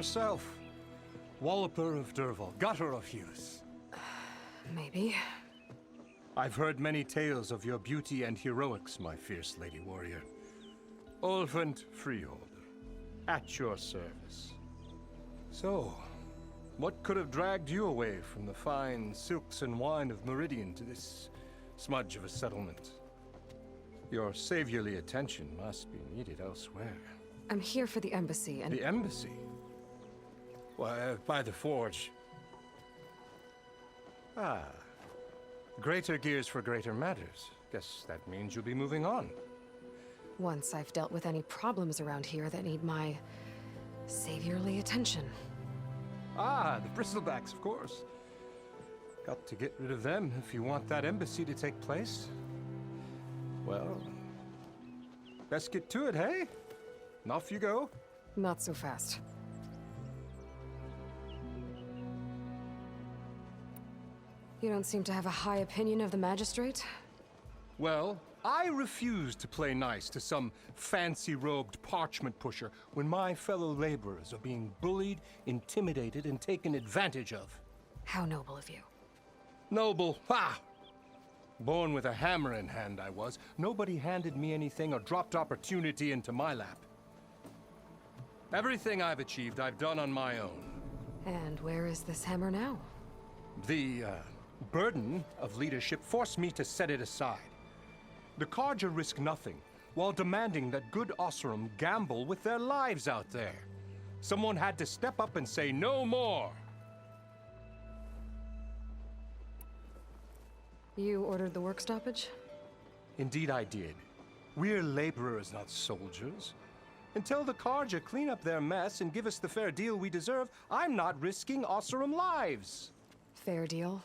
Yourself, Walloper of Derval, Gutter of Hughes. Maybe. I've heard many tales of your beauty and heroics, my fierce lady warrior. Ulfund Freeholder, at your service. So, what could have dragged you away from the fine silks and wine of Meridian to this smudge of a settlement? Your saviorly attention must be needed elsewhere. I'm here for the embassy and— The embassy? Why, by the forge. Ah. Greater gears for greater matters. Guess that means you'll be moving on. once I've dealt with any problems around here that need my saviorly attention. Ah, the Bristlebacks, of course. Got to get rid of them if you want that embassy to take place. Well, best get to it, hey? And off you go. Not so fast. You don't seem to have a high opinion of the Magistrate? Well, I refuse to play nice to some fancy-robed parchment pusher when my fellow laborers are being bullied, intimidated, and taken advantage of. How noble of you. Noble, ha! Born with a hammer in hand, I was. Nobody handed me anything or dropped opportunity into my lap. Everything I've achieved, I've done on my own. And where is this hammer now? The burden of leadership forced me to set it aside. The Carja risk nothing, while demanding that good Oseram gamble with their lives out there. Someone had to step up and say no more. You ordered the work stoppage? Indeed I did. We're laborers, not soldiers. Until the Carja clean up their mess and give us the fair deal we deserve, I'm not risking Oseram lives. Fair deal?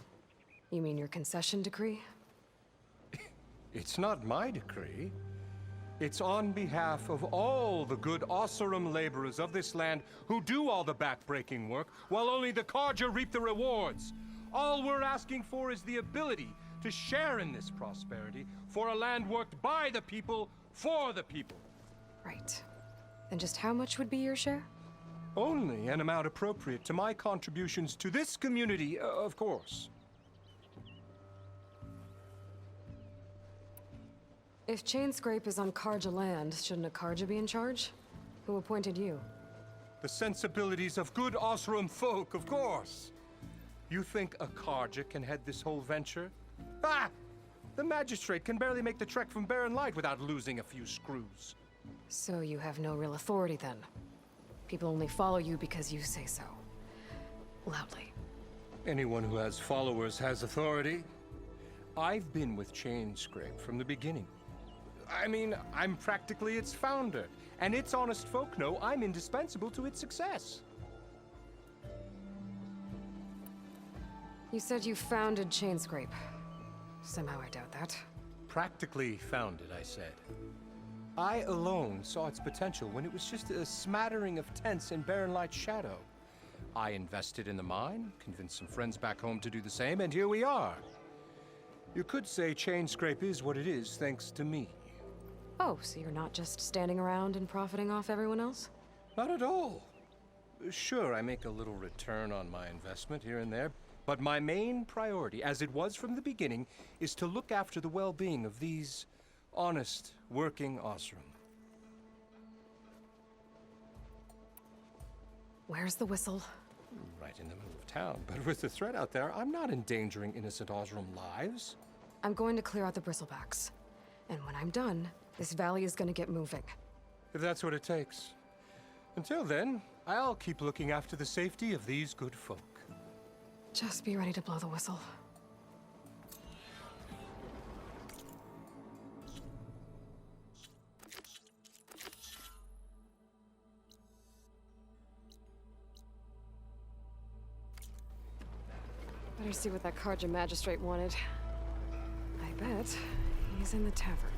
You mean your concession decree? It's not my decree. It's on behalf of all the good Oseram laborers of this land who do all the backbreaking work, while only the Carja reap the rewards. All we're asking for is the ability to share in this prosperity for a land worked by the people, for the people. Right. Then just how much would be your share? Only an amount appropriate to my contributions to this community, of course. If Chainscrape is on Carja land, shouldn't a Carja be in charge? Who appointed you? The sensibilities of good Oseram folk, of course. You think a Carja can head this whole venture? Ah! The Magistrate can barely make the trek from Barren Light without losing a few screws. So you have no real authority then? People only follow you because you say so. Loudly. Anyone who has followers has authority. I've been with Chainscrape from the beginning. I mean, I'm practically its founder, and its honest folk know I'm indispensable to its success. You said you founded Chainscrape. Somehow I doubt that. Practically founded, I said. I alone saw its potential when it was just a smattering of tents in Barren Light's shadow. I invested in the mine, convinced some friends back home to do the same, and here we are. You could say Chainscrape is what it is thanks to me. Oh, so you're not just standing around and profiting off everyone else? Not at all. Sure, I make a little return on my investment here and there, but my main priority, as it was from the beginning, is to look after the well-being of these honest, working Oseram. Where's the whistle? Right in the middle of town, but with the threat out there, I'm not endangering innocent Oseram lives. I'm going to clear out the Bristlebacks. And when I'm done, this valley is gonna get moving. If that's what it takes. Until then, I'll keep looking after the safety of these good folk. Just be ready to blow the whistle. Better see what that Carja Magistrate wanted. I bet he's in the tavern.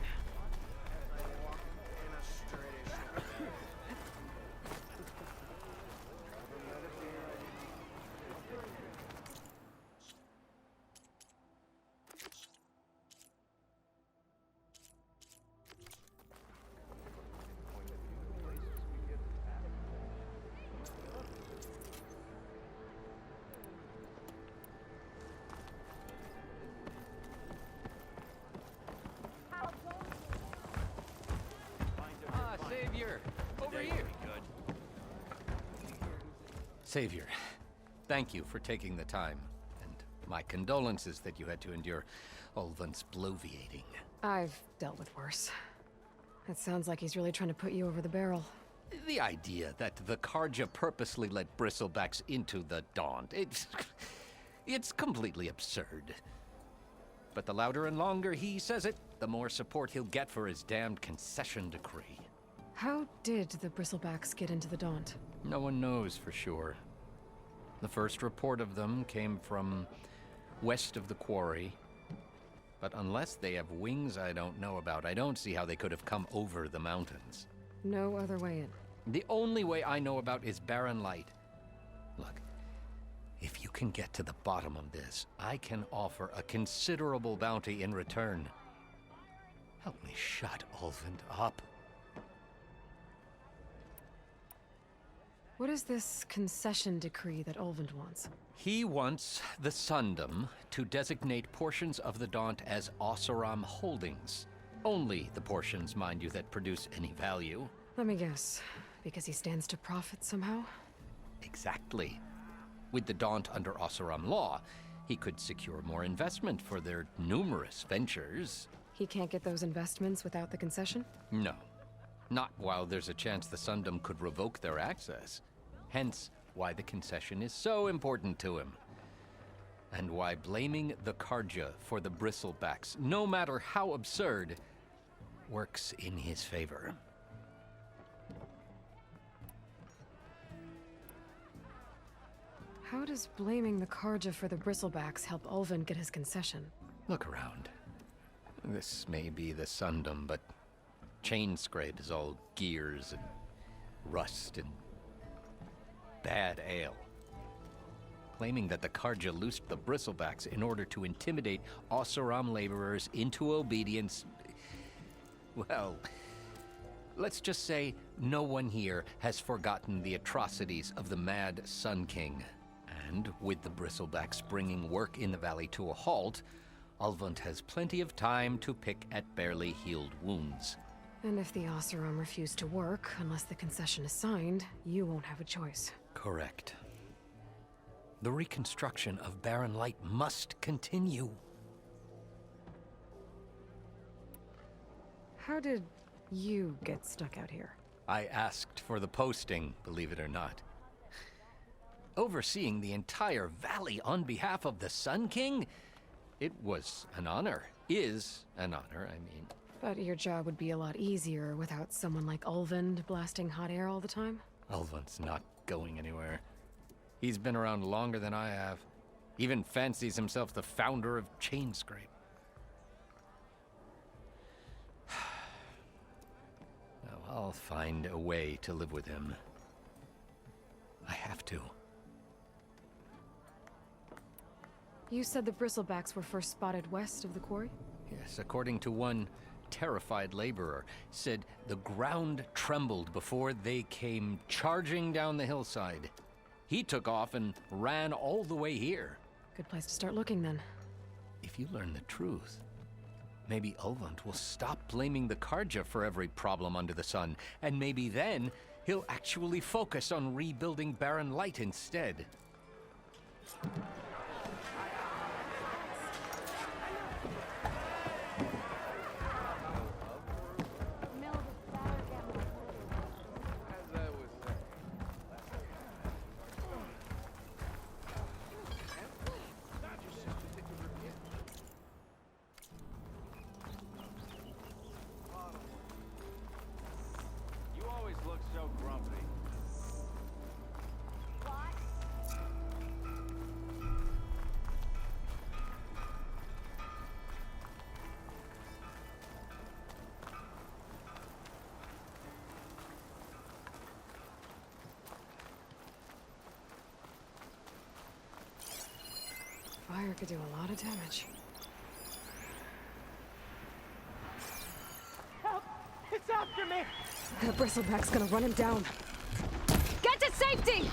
Savior, thank you for taking the time, and my condolences that you had to endure Ulvund's bloviating. I've dealt with worse. It sounds like he's really trying to put you over the barrel. The idea that the Carja purposely let bristlebacks into the Daunt, it's completely absurd. But the louder and longer he says it, the more support he'll get for his damned concession decree. How did the Bristlebacks get into the Daunt? No one knows for sure. The first report of them came from west of the quarry. But unless they have wings I don't know about, I don't see how they could have come over the mountains. No other way in. The only way I know about is Barren Light. Look, if you can get to the bottom of this, I can offer a considerable bounty in return. Help me shut Ulvund up. What is this concession decree that Ulvund wants? He wants the Sundom to designate portions of the Daunt as Oseram holdings. Only the portions, mind you, that produce any value. Let me guess. Because he stands to profit somehow? Exactly. With the Daunt under Oseram law, he could secure more investment for their numerous ventures. He can't get those investments without the concession? No. Not while there's a chance the Sundom could revoke their access. Hence, why the concession is so important to him. And why blaming the Carja for the Bristlebacks, no matter how absurd, works in his favor. How does blaming the Carja for the Bristlebacks help Ulvund get his concession? Look around. This may be the Sundom, but Chainscrape is all gears and rust and bad ale. Claiming that the Carja loosed the Bristlebacks in order to intimidate Oseram laborers into obedience. Well, let's just say no one here has forgotten the atrocities of the Mad Sun King. And with the Bristlebacks bringing work in the valley to a halt, Ulvund has plenty of time to pick at barely healed wounds. And if the Oseram refuse to work, unless the concession is signed, you won't have a choice. Correct. The reconstruction of Barren Light must continue. How did you get stuck out here? I asked for the posting, believe it or not. Overseeing the entire valley on behalf of the Sun King? It was an honor. Is an honor, I mean. But your job would be a lot easier without someone like Ulvund blasting hot air all the time? Ulvund's not going anywhere. He's been around longer than I have. Even fancies himself the founder of Chainscrape. Now, I'll find a way to live with him. I have to. You said the Bristlebacks were first spotted west of the quarry? Yes, according to one terrified laborer, said the ground trembled before they came charging down the hillside. He took off and ran all the way here. Good place to start looking, then. If you learn the truth, maybe Ulvund will stop blaming the Carja for every problem under the sun, and maybe then he'll actually focus on rebuilding Barren Light instead. Fire could do a lot of damage. Help! It's after me! The Bristleback's gonna run him down. Get to safety!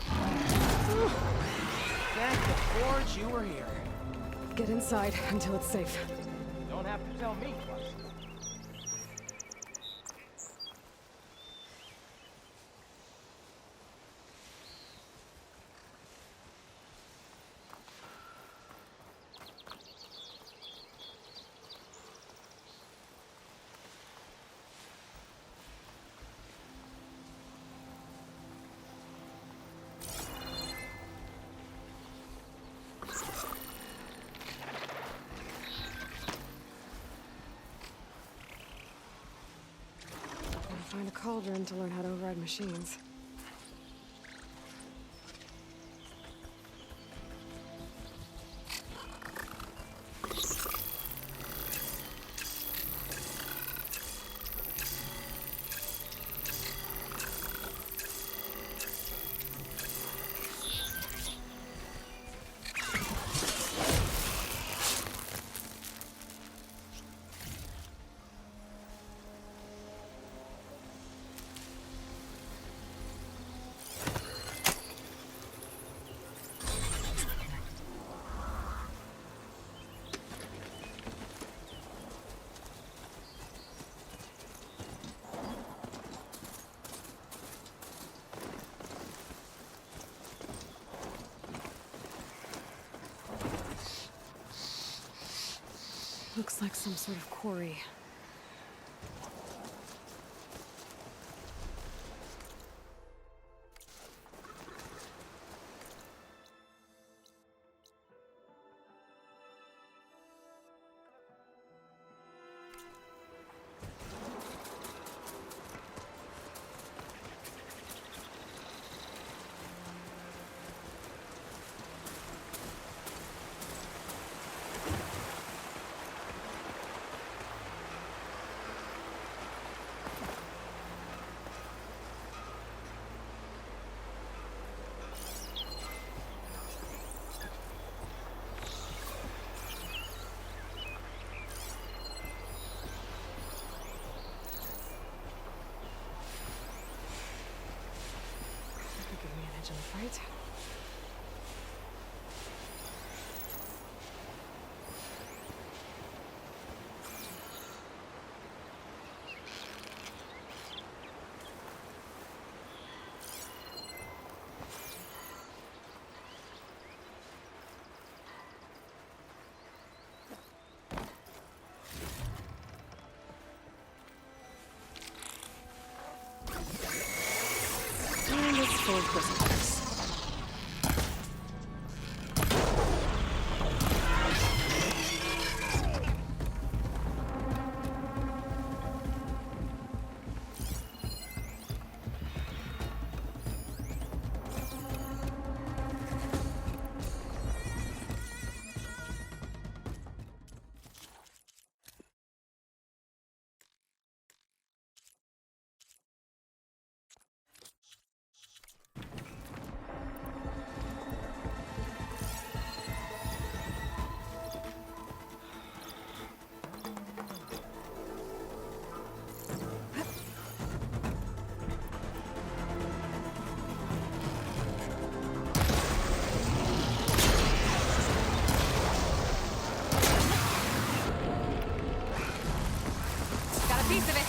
Thank the forge you were here. Get inside until it's safe. Don't have to tell me twice. cauldron to learn how to override machines. Looks like some sort of quarry. Give me an edge in the fight. And it's full of prisoners. Got a piece of it.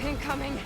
Incoming.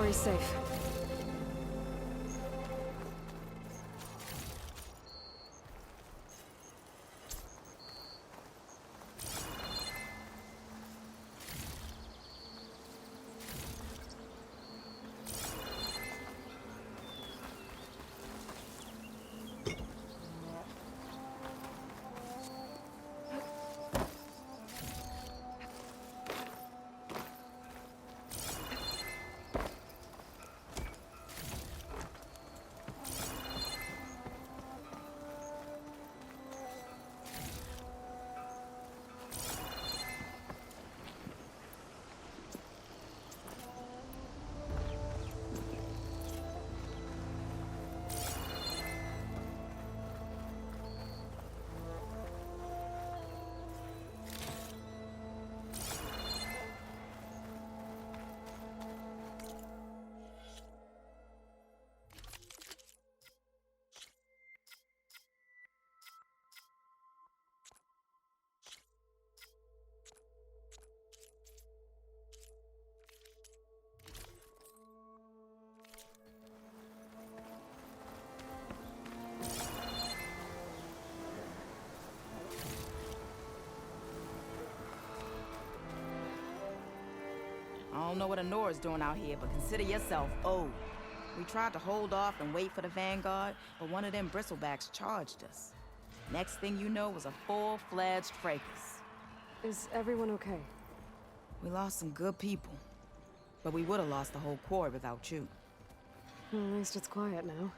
Corey's safe. I don't know what Anora's doing out here, but consider yourself owed. We tried to hold off and wait for the Vanguard, but one of them bristlebacks charged us. Next thing you know was a full-fledged fracas. Is everyone okay? We lost some good people, but we would have lost the whole quarry without you. Well, at least it's quiet now.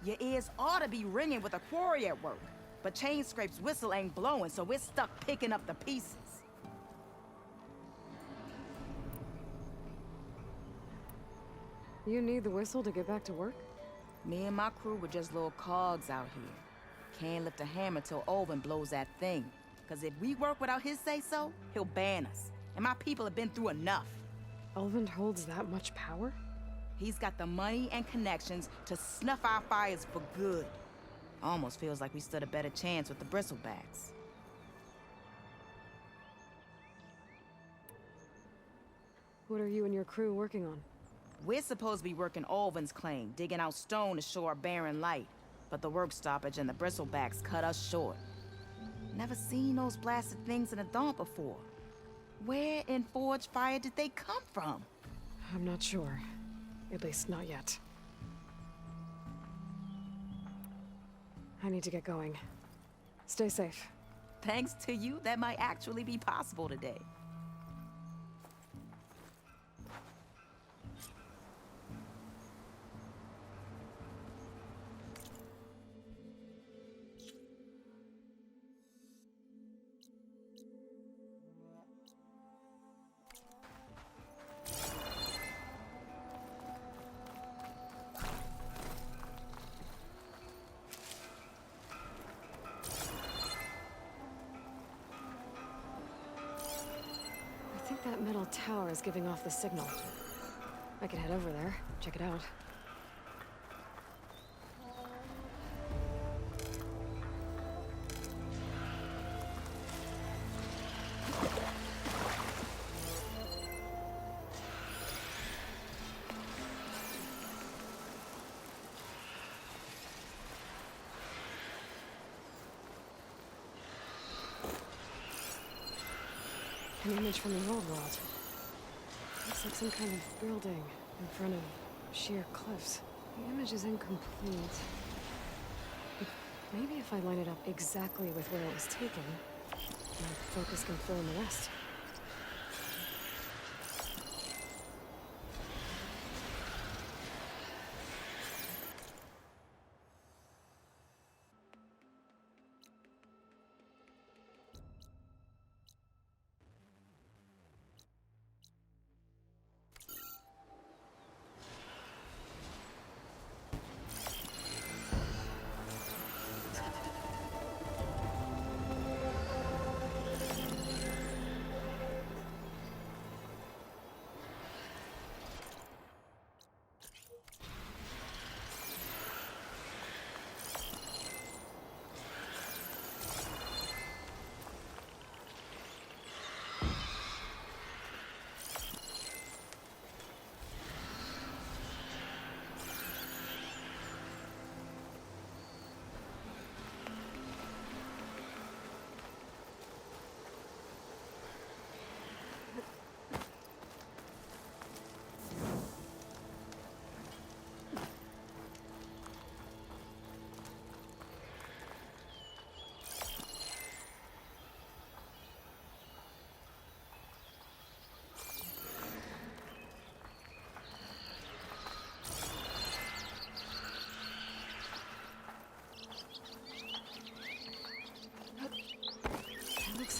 Your ears ought to be ringing with a quarry at work, but Chainscrape's whistle ain't blowing, so we're stuck picking up the pieces. You need the whistle to get back to work? Me and my crew were just little cogs out here. Can't lift a hammer till Olvin blows that thing. Cause if we work without his say-so, he'll ban us. And my people have been through enough. Elvin holds that much power? He's got the money and connections to snuff our fires for good. Almost feels like we stood a better chance with the bristlebacks. What are you and your crew working on? We're supposed to be working Olvin's claim, digging out stone to show our barren light. But the work stoppage and the bristlebacks cut us short. Never seen those blasted things in a Dawn before. Where in Forge Fire did they come from? I'm not sure. At least not yet. I need to get going. Stay safe. Thanks to you, that might actually be possible today. I think that metal tower is giving off the signal. I can head over there, check it out. An image from the old world. Looks like some kind of building in front of sheer cliffs. The image is incomplete. But maybe if I line it up exactly with where it was taken, my focus can fill in the rest.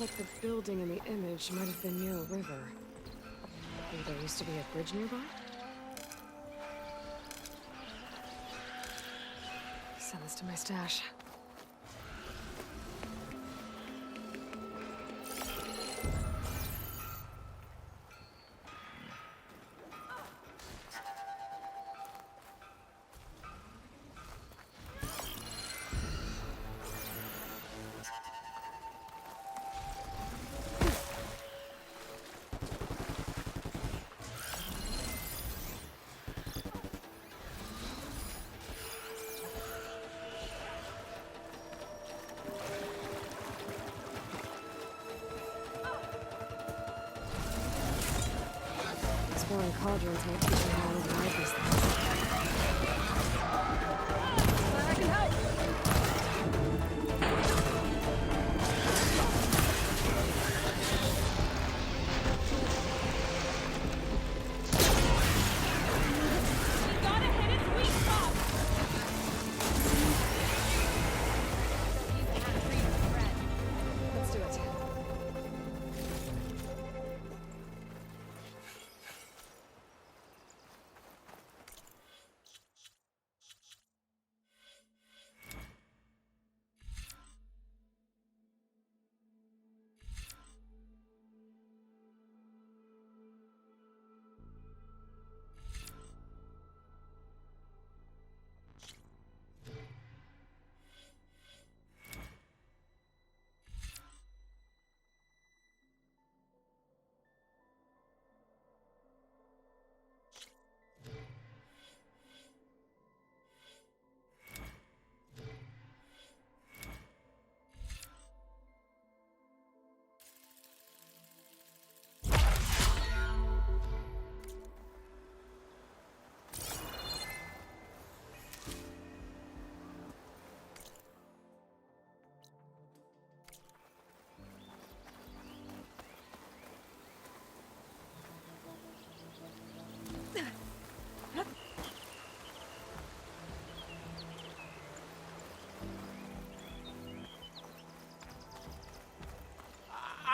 like the building in the image might have been near a river. Maybe there used to be a bridge nearby? Send this to my stash. Exploring cauldrons might teach me how to avoid these things. Glad I can help! Let's do it.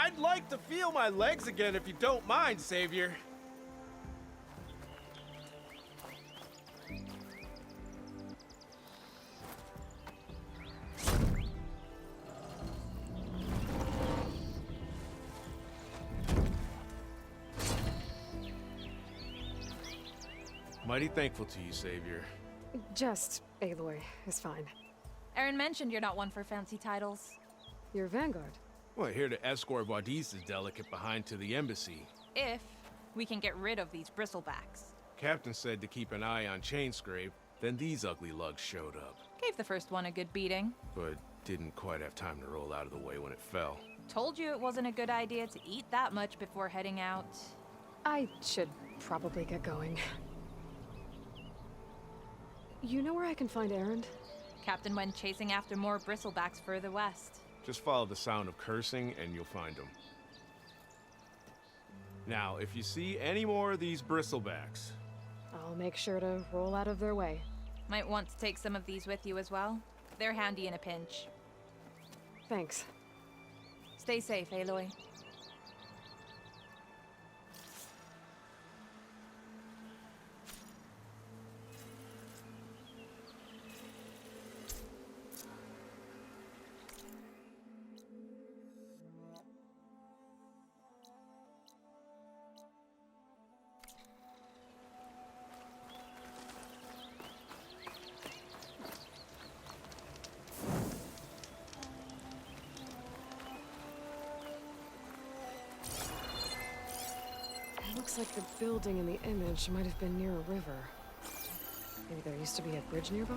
I'd like to feel my legs again if you don't mind, Savior. Mighty thankful to you, Savior. Just Aloy is fine. Aaron mentioned you're not one for fancy titles. You're Vanguard. Well, here to escort Wadis's delicate behind to the embassy. If we can get rid of these bristlebacks. Captain said to keep an eye on Chainscrape, then these ugly lugs showed up. Gave the first one a good beating. But didn't quite have time to roll out of the way when it fell. Told you it wasn't a good idea to eat that much before heading out. I should probably get going. You know where I can find Erend? Captain went chasing after more bristlebacks further west. Just follow the sound of cursing and you'll find them. Now, if you see any more of these bristlebacks... I'll make sure to roll out of their way. Might want to take some of these with you as well. They're handy in a pinch. Thanks. Stay safe, Aloy. Looks like the building in the image might have been near a river. Maybe there used to be a bridge nearby?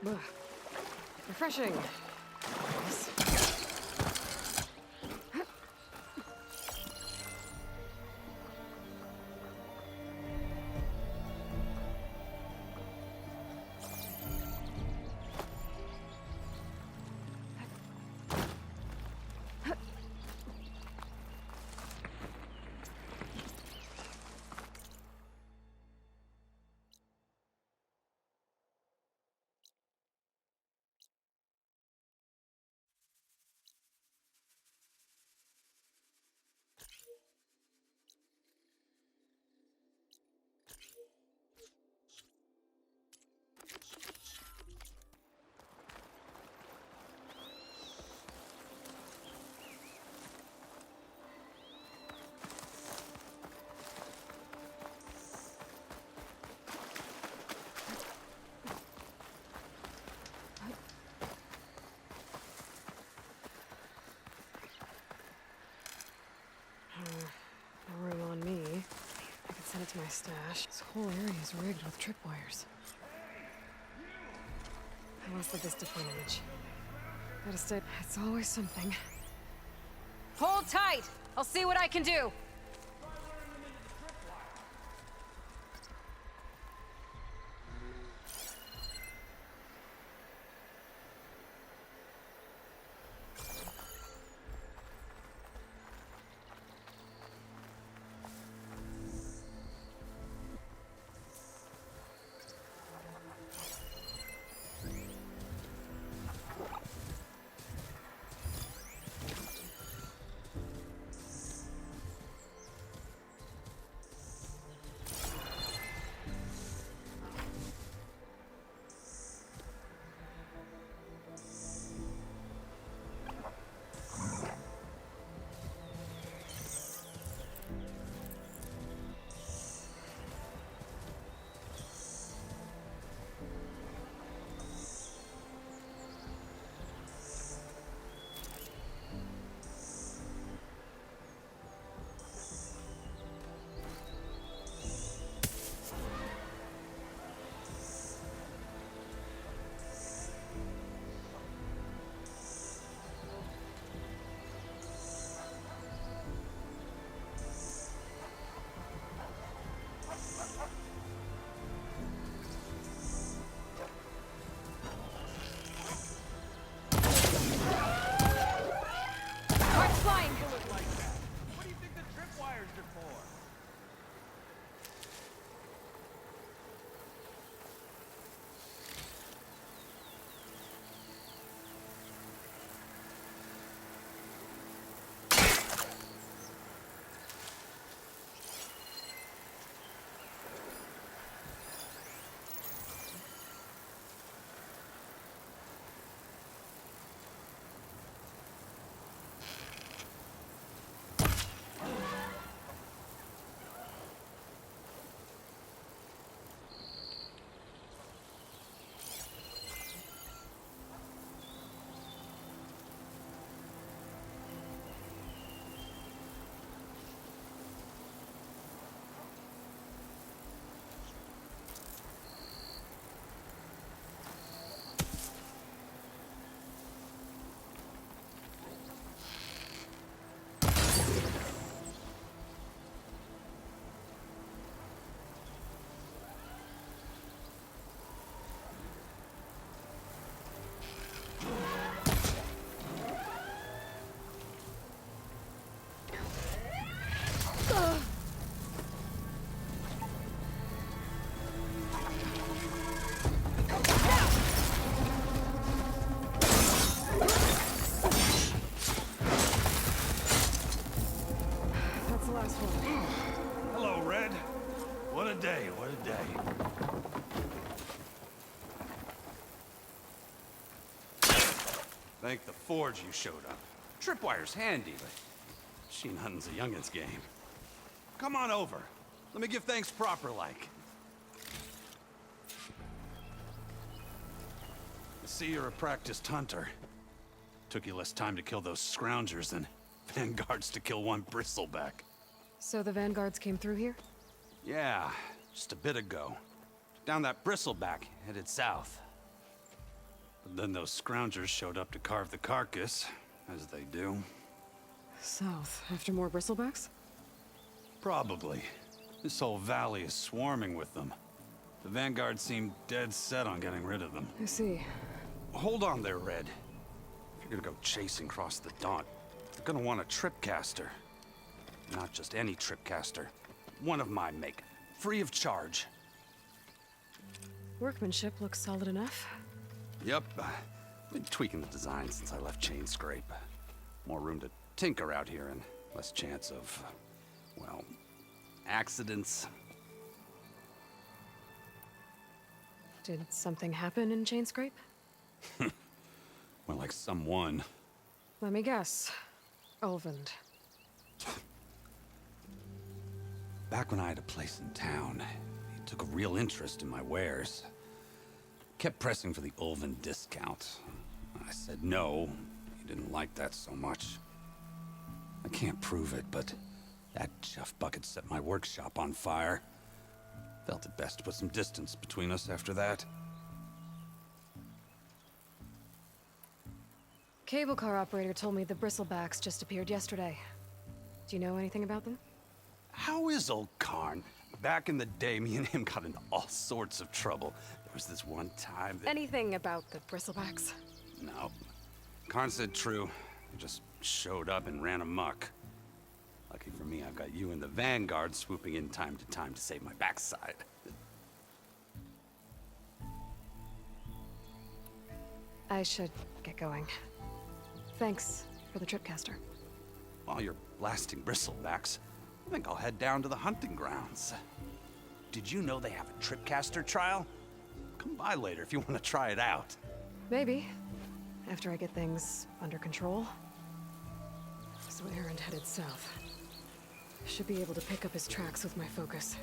Ugh. Refreshing. Yes. No room on me. I could send it to my stash. This whole area is rigged with tripwires. I lost the Vista point image. Gotta stay. It's always something. Hold tight! I'll see what I can do! Hello, Red. What a day, what a day. Thank the Forge you showed up. Tripwire's handy, but she nothing's a youngin's game. Come on over. Let me give thanks proper-like. I see you're a practiced hunter. Took you less time to kill those scroungers than Vanguards to kill one bristleback. So the Vanguards came through here? Yeah, just a bit ago. Down that bristleback, headed south. Then those scroungers showed up to carve the carcass, as they do. South, after more bristlebacks? Probably. This whole valley is swarming with them. The Vanguard seemed dead set on getting rid of them. I see. Hold on there, Red. If you're gonna go chasing across the Daunt, you're gonna want a tripcaster. Not just any tripcaster. One of my make. Free of charge. Workmanship looks solid enough. Yep. Been tweaking the design since I left Chainscrape. More room to tinker out here and less chance of, well, accidents. Did something happen in Chainscrape? Well, like someone. Let me guess. Ulvund. Back when I had a place in town, he took a real interest in my wares. Kept pressing for the Ulvund discount. I said no. He didn't like that so much. I can't prove it, but that chuff bucket set my workshop on fire. Felt it best to put some distance between us after that. Cable car operator told me the bristlebacks just appeared yesterday. Do you know anything about them? How is old Karn? Back in the day, me and him got into all sorts of trouble. There was this one time that... Anything about the bristlebacks? No. Karn said true. He just showed up and ran amok. Lucky for me, I've got you and the Vanguard swooping in time to save my backside. I should get going. Thanks for the tripcaster. While you're blasting bristlebacks, I think I'll head down to the hunting grounds. Did you know they have a tripcaster trial? Come by later if you want to try it out. Maybe. After I get things under control. So Erend headed south. Should be able to pick up his tracks with my focus.